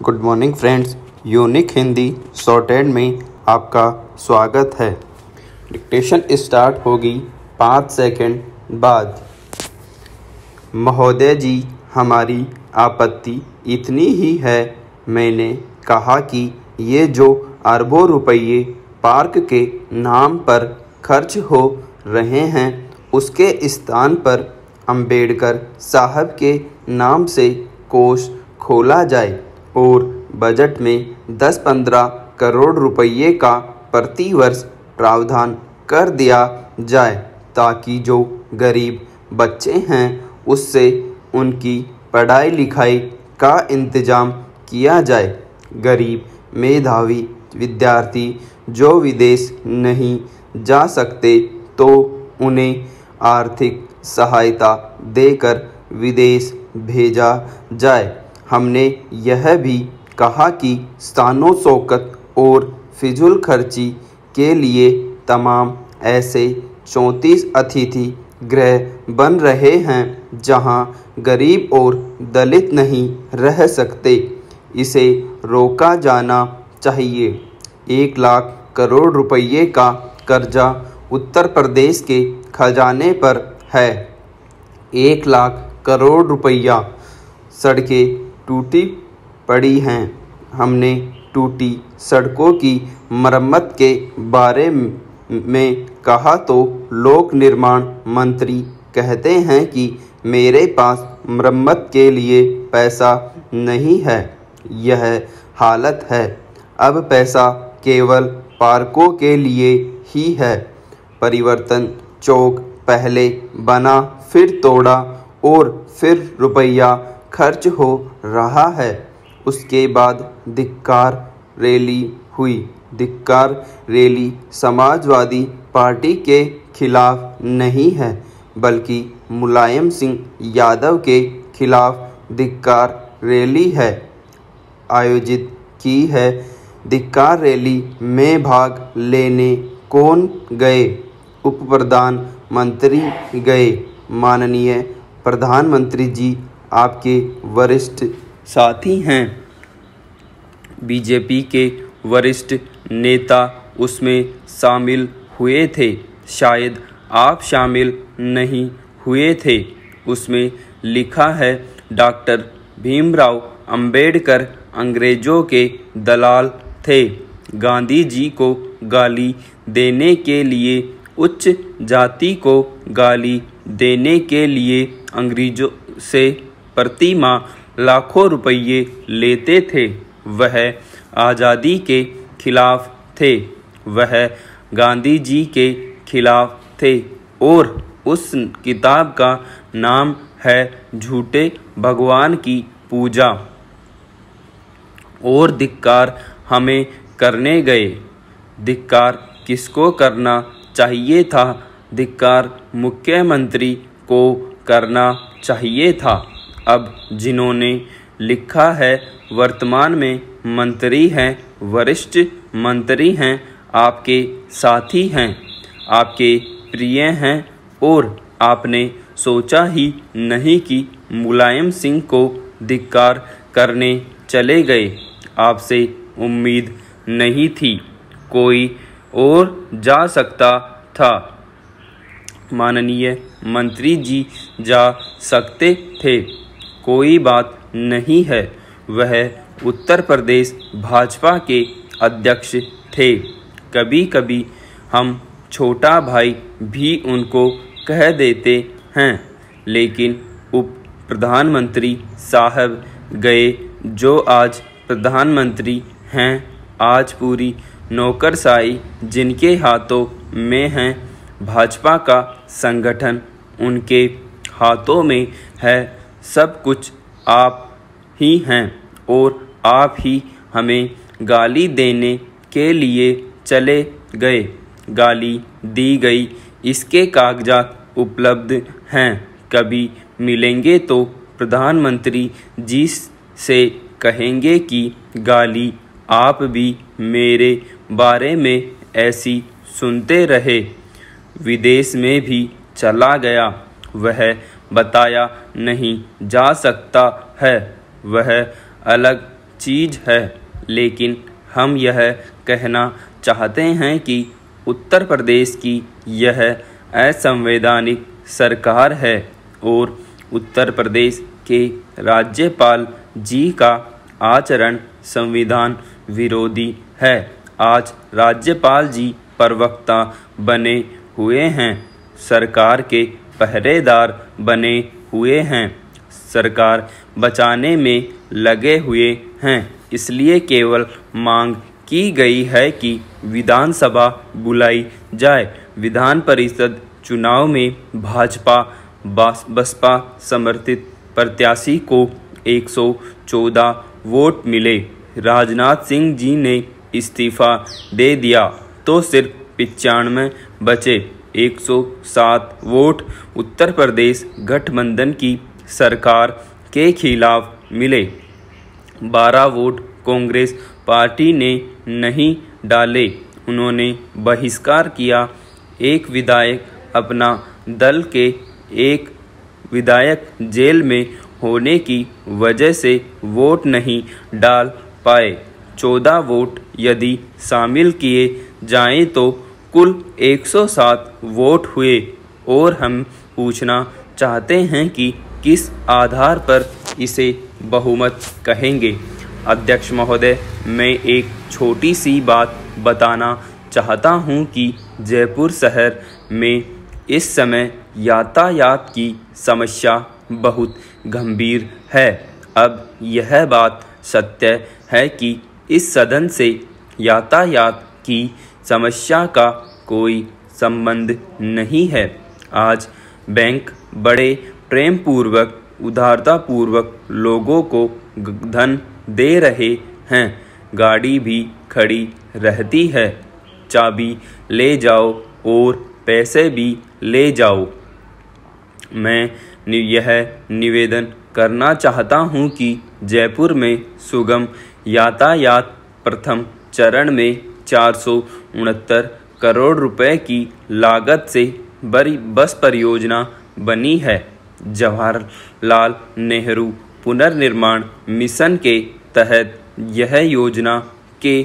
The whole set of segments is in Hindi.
Good morning friends, unique Hindi shorthand में आपका स्वागत है। डिक्टेशन स्टार्ट होगी 5 सेकंड बाद। महोदय जी, हमारी आपत्ति इतनी ही है। मैंने कहा कि ये जो अरबों रुपये पार्क के नाम पर खर्च हो रहे हैं, उसके स्थान पर अंबेडकर साहब के नाम से कोष खोला जाए और बजट में 10-15 करोड़ रुपये का प्रतिवर्ष प्रावधान कर दिया जाए, ताकि जो गरीब बच्चे हैं उससे उनकी पढ़ाई लिखाई का इंतज़ाम किया जाए। गरीब मेधावी विद्यार्थी जो विदेश नहीं जा सकते, तो उन्हें आर्थिक सहायता देकर विदेश भेजा जाए। हमने यह भी कहा कि स्थानो शौकत और फिजूल खर्ची के लिए तमाम ऐसे 34 अतिथि गृह बन रहे हैं जहां गरीब और दलित नहीं रह सकते। इसे रोका जाना चाहिए। 1 लाख करोड़ रुपये का कर्जा उत्तर प्रदेश के खजाने पर है। 1 लाख करोड़ रुपया। सड़कें टूटी पड़ी हैं। हमने टूटी सड़कों की मरम्मत के बारे में कहा तो लोक निर्माण मंत्री कहते हैं कि मेरे पास मरम्मत के लिए पैसा नहीं है। यह हालत है। अब पैसा केवल पार्कों के लिए ही है। परिवर्तन चौक पहले बना, फिर तोड़ा और फिर रुपया खर्च हो रहा है। उसके बाद धिक्कार रैली हुई। धिक्कार रैली समाजवादी पार्टी के खिलाफ नहीं है, बल्कि मुलायम सिंह यादव के खिलाफ धिक्कार रैली है आयोजित की है। धिक्कार रैली में भाग लेने कौन गए? उप प्रधानमंत्री गए। माननीय प्रधानमंत्री जी आपके वरिष्ठ साथी हैं। बीजेपी के वरिष्ठ नेता उसमें शामिल हुए थे। शायद आप शामिल नहीं हुए थे। उसमें लिखा है, डॉक्टर भीमराव अंबेडकर अंग्रेजों के दलाल थे। गांधी जी को गाली देने के लिए, उच्च जाति को गाली देने के लिए अंग्रेजों से प्रति माह लाखों रुपये लेते थे। वह आज़ादी के खिलाफ थे। वह गांधी जी के खिलाफ थे और उस किताब का नाम है झूठे भगवान की पूजा। और धिक्कार हमें करने गए। धिक्कार किसको करना चाहिए था? धिक्कार मुख्यमंत्री को करना चाहिए था। अब जिन्होंने लिखा है वर्तमान में मंत्री हैं, वरिष्ठ मंत्री हैं, आपके साथी हैं, आपके प्रिय हैं और आपने सोचा ही नहीं कि मुलायम सिंह को धिक्कार करने चले गए। आपसे उम्मीद नहीं थी। कोई और जा सकता था। माननीय मंत्री जी जा सकते थे। कोई बात नहीं है। वह उत्तर प्रदेश भाजपा के अध्यक्ष थे। कभी कभी हम छोटा भाई भी उनको कह देते हैं। लेकिन उप प्रधानमंत्री साहब गए, जो आज प्रधानमंत्री हैं। आज पूरी नौकरशाही जिनके हाथों में है, भाजपा का संगठन उनके हाथों में है। सब कुछ आप ही हैं और आप ही हमें गाली देने के लिए चले गए। गाली दी गई, इसके कागजात उपलब्ध हैं। कभी मिलेंगे तो प्रधानमंत्री जी से कहेंगे कि गाली आप भी मेरे बारे में ऐसी सुनते रहे। विदेश में भी चला गया। वह बताया नहीं जा सकता है। वह अलग चीज़ है, लेकिन हम यह कहना चाहते हैं कि उत्तर प्रदेश की यह असंवैधानिक सरकार है और उत्तर प्रदेश के राज्यपाल जी का आचरण संविधान विरोधी है। आज राज्यपाल जी प्रवक्ता बने हुए हैं, सरकार के पहरेदार बने हुए हैं, सरकार बचाने में लगे हुए हैं। इसलिए केवल मांग की गई है कि विधानसभा बुलाई जाए। विधान परिषद चुनाव में भाजपा बसपा समर्थित प्रत्याशी को 114 वोट मिले। राजनाथ सिंह जी ने इस्तीफा दे दिया तो सिर्फ 95 बचे। 107 वोट उत्तर प्रदेश गठबंधन की सरकार के खिलाफ मिले। 12 वोट कांग्रेस पार्टी ने नहीं डाले, उन्होंने बहिष्कार किया। एक विधायक अपना दल के एक विधायक जेल में होने की वजह से वोट नहीं डाल पाए। 14 वोट यदि शामिल किए जाएं तो कुल 107 वोट हुए और हम पूछना चाहते हैं कि किस आधार पर इसे बहुमत कहेंगे। अध्यक्ष महोदय, मैं एक छोटी सी बात बताना चाहता हूं कि जयपुर शहर में इस समय यातायात की समस्या बहुत गंभीर है। अब यह बात सत्य है कि इस सदन से यातायात की समस्या का कोई संबंध नहीं है। आज बैंक बड़े प्रेम पूर्वक उदारतापूर्वक लोगों को धन दे रहे हैं, गाड़ी भी खड़ी रहती है, चाबी ले जाओ और पैसे भी ले जाओ। मैं यह निवेदन करना चाहता हूं कि जयपुर में सुगम यातायात प्रथम चरण में 469 करोड़ रुपए की लागत से बड़ी बस परियोजना बनी है। जवाहरलाल नेहरू पुनर्निर्माण मिशन के तहत यह योजना के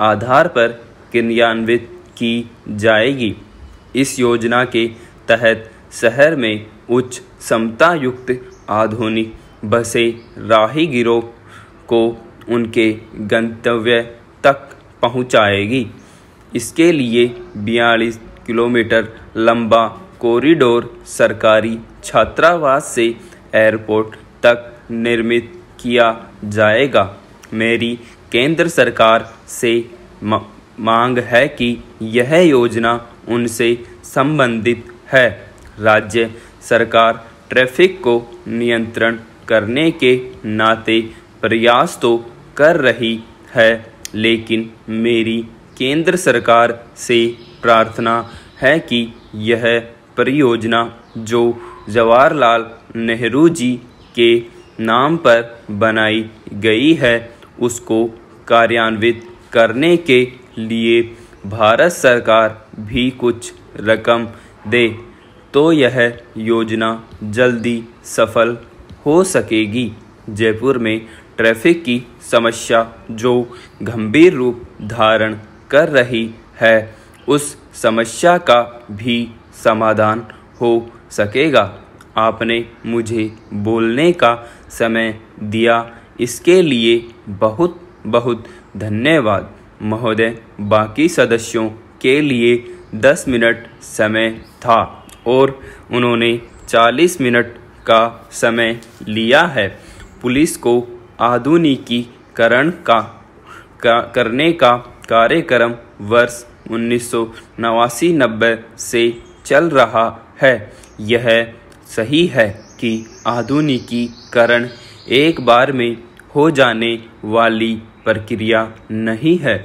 आधार पर क्रियान्वित की जाएगी। इस योजना के तहत शहर में उच्च क्षमता युक्त आधुनिक बसें राहगीरों को उनके गंतव्य तक पहुंचाएगी। इसके लिए 42 किलोमीटर लंबा कॉरिडोर सरकारी छात्रावास से एयरपोर्ट तक निर्मित किया जाएगा। मेरी केंद्र सरकार से मांग है कि यह योजना उनसे संबंधित है। राज्य सरकार ट्रैफिक को नियंत्रण करने के नाते प्रयास तो कर रही है, लेकिन मेरी केंद्र सरकार से प्रार्थना है कि यह परियोजना जो जवाहरलाल नेहरू जी के नाम पर बनाई गई है, उसको कार्यान्वित करने के लिए भारत सरकार भी कुछ रकम दे तो यह योजना जल्दी सफल हो सकेगी। जयपुर में ट्रैफिक की समस्या जो गंभीर रूप धारण कर रही है, उस समस्या का भी समाधान हो सकेगा। आपने मुझे बोलने का समय दिया, इसके लिए बहुत बहुत धन्यवाद महोदय। बाकी सदस्यों के लिए 10 मिनट समय था और उन्होंने 40 मिनट का समय लिया है। पुलिस को आधुनिकीकरण करने का कार्यक्रम वर्ष 1989-90 से चल रहा है। यह सही है कि आधुनिकीकरण एक बार में हो जाने वाली प्रक्रिया नहीं है,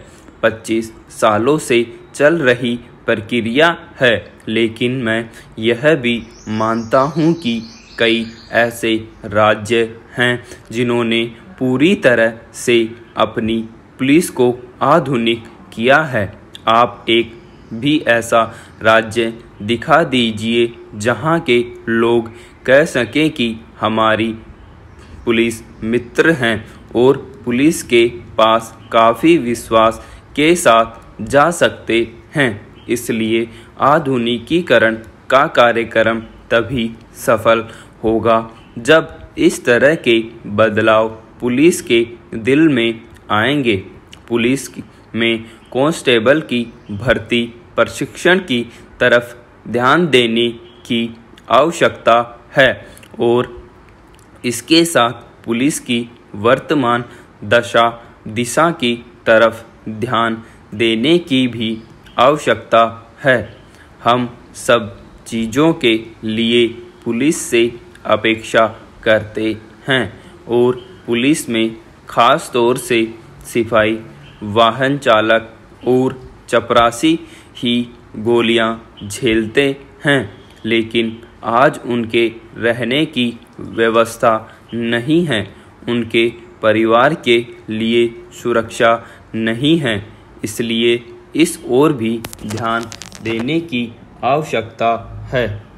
25 सालों से चल रही प्रक्रिया है। लेकिन मैं यह भी मानता हूँ कि कई ऐसे राज्य हैं जिन्होंने पूरी तरह से अपनी पुलिस को आधुनिक किया है। आप एक भी ऐसा राज्य दिखा दीजिए जहाँ के लोग कह सकें कि हमारी पुलिस मित्र हैं और पुलिस के पास काफ़ी विश्वास के साथ जा सकते हैं। इसलिए आधुनिकीकरण का कार्यक्रम तभी सफल होगा जब इस तरह के बदलाव पुलिस के दिल में आएंगे। पुलिस में कांस्टेबल की भर्ती प्रशिक्षण की तरफ ध्यान देने की आवश्यकता है और इसके साथ पुलिस की वर्तमान दिशा की तरफ ध्यान देने की भी आवश्यकता है। हम सब चीज़ों के लिए पुलिस से अपेक्षा करते हैं और पुलिस में ख़ास तौर से सिपाही, वाहन चालक और चपरासी ही गोलियां झेलते हैं, लेकिन आज उनके रहने की व्यवस्था नहीं है, उनके परिवार के लिए सुरक्षा नहीं है। इसलिए इस ओर भी ध्यान देने की आवश्यकता है।